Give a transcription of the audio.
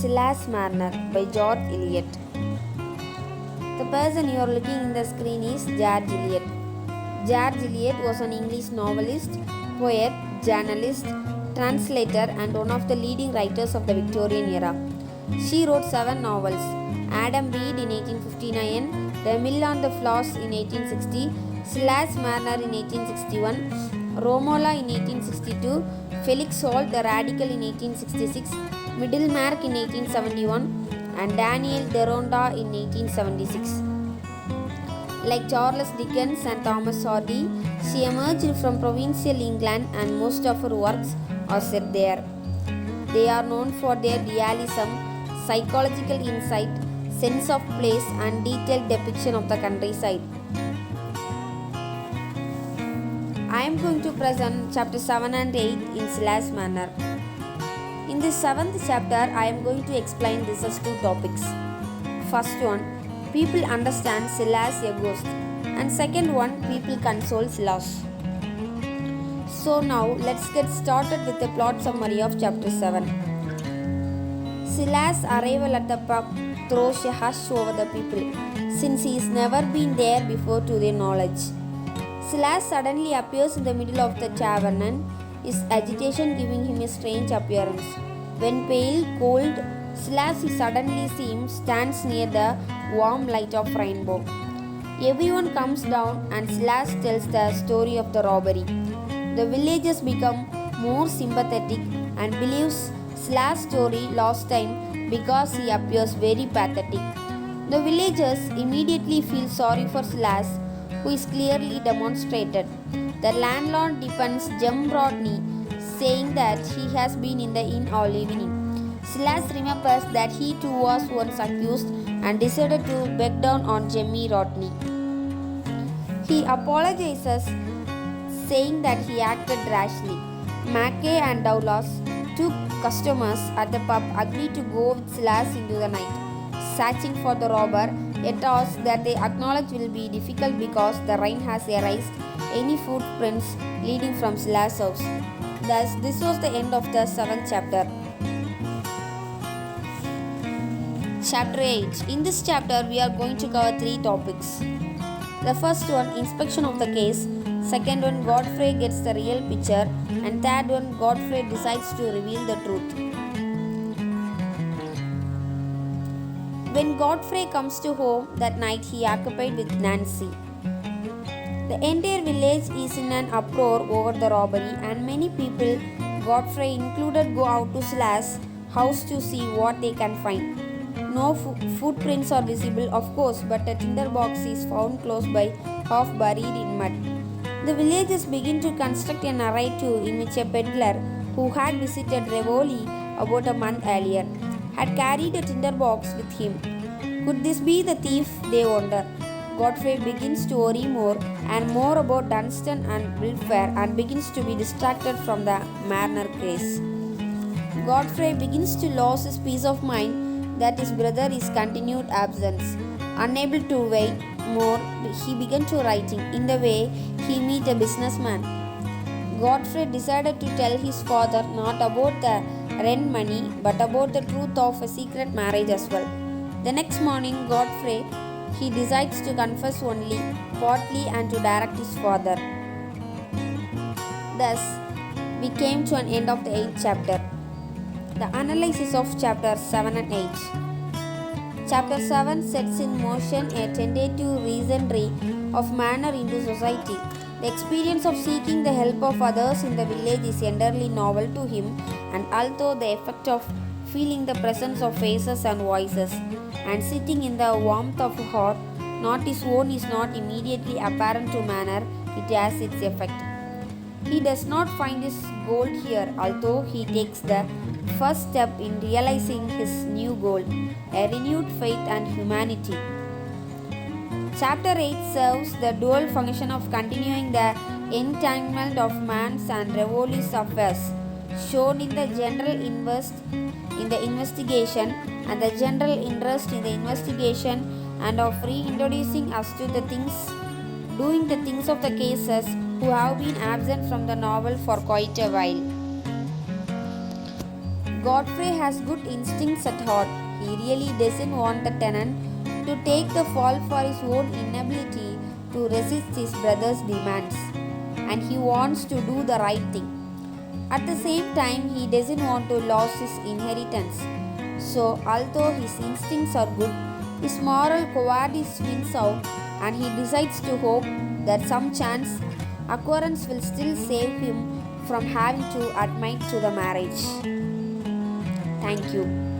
Silas Marner by George Eliot. The person you are looking in the screen is George Eliot. George Eliot was an English novelist, poet, journalist, translator, and one of the leading writers of the Victorian era. She wrote 7 novels: Adam Bede in 1859, The Mill on the Floss in 1860, Silas Marner in 1861, Romola in 1862, Felix Holt the Radical in 1866, Middlemarch in 1871, and Daniel Deronda in 1876. Like Charles Dickens and Thomas Hardy, she emerged from provincial England and most of her works are set there. They are known for their realism, psychological insight, sense of place, and detailed depiction of the countryside. I am going to present chapter 7 and 8 in Silas Marner. In this 7th chapter, I am going to explain this as 2 topics. First one, people understand Silas a ghost, and second one, people console Silas. So now let's get started with the plot summary of chapter 7. Silas' arrival at the pub throws a hush over the people, since he has never been there before to their knowledge. Silas suddenly appears in the middle of the tavern, and his agitation giving him a strange appearance. When pale, cold, Silas suddenly stands near the warm light of rainbow. Everyone comes down and Silas tells the story of the robbery. The villagers become more sympathetic and believes Silas' story last time because he appears very pathetic. The villagers immediately feel sorry for Silas, who is clearly demonstrated. The landlord defends Jem Rodney, saying that he has been in the inn all evening. Silas remembers that he too was once accused and decided to back down on Jemmy Rodney. He apologizes, saying that he acted rashly. Mackay and Douglas, 2 customers at the pub, agree to go with Silas into the night, searching for the robber, a task that they acknowledge will be difficult because the rain has erased any footprints leading from Silas' house. Thus, this was the end of the 7th chapter. Chapter 8. In this chapter, we are going to cover 3 topics. The first one, inspection of the case. Second one, Godfrey gets the real picture. And third one, Godfrey decides to reveal the truth. When Godfrey comes to home that night, he occupied with Nancy. The entire village is in an uproar over the robbery, and many people, Godfrey included, go out to Silas' house to see what they can find. No footprints are visible, of course, but a tinder box is found close by, half buried in mud. The villagers begin to construct a narrative in which a peddler who had visited Rivoli about a month earlier had carried a tinder box with him. Could this be the thief, they wonder. Godfrey begins to worry more and more about Dunstan and Wilfare and begins to be distracted from the Marner case. Godfrey begins to lose his peace of mind that his brother is continued absence. Unable to wait more, he began to writing. In the way, he meet a businessman. Godfrey decided to tell his father not about the rent money but about the truth of a secret marriage as well. The next morning, Godfrey he decides to confess only partly and to direct his father. Thus, we came to an end of the 8th chapter. The analysis of chapters 7 and 8. Chapter 7 sets in motion a tentative reasonry of Marner into society. The experience of seeking the help of others in the village is entirely novel to him, and although the effect of feeling the presence of faces and voices and sitting in the warmth of a heart not his own is not immediately apparent to Marner, it has its effect. He does not find his goal here, although he takes the first step in realizing his new goal, a renewed faith and humanity. Chapter 8 serves the dual function of continuing the entanglement of man's and Rivoli's affairs, shown in the general investigation and the general interest in the investigation, and of reintroducing us to doing the things of the cases who have been absent from the novel for quite a while. Godfrey has good instincts at heart. He really doesn't want the tenant to take the fall for his own inability to resist his brother's demands, and he wants to do the right thing. At the same time, he doesn't want to lose his inheritance. So, although his instincts are good, his moral cowardice wins out, and he decides to hope that some chance occurrence will still save him from having to admit to the marriage. Thank you.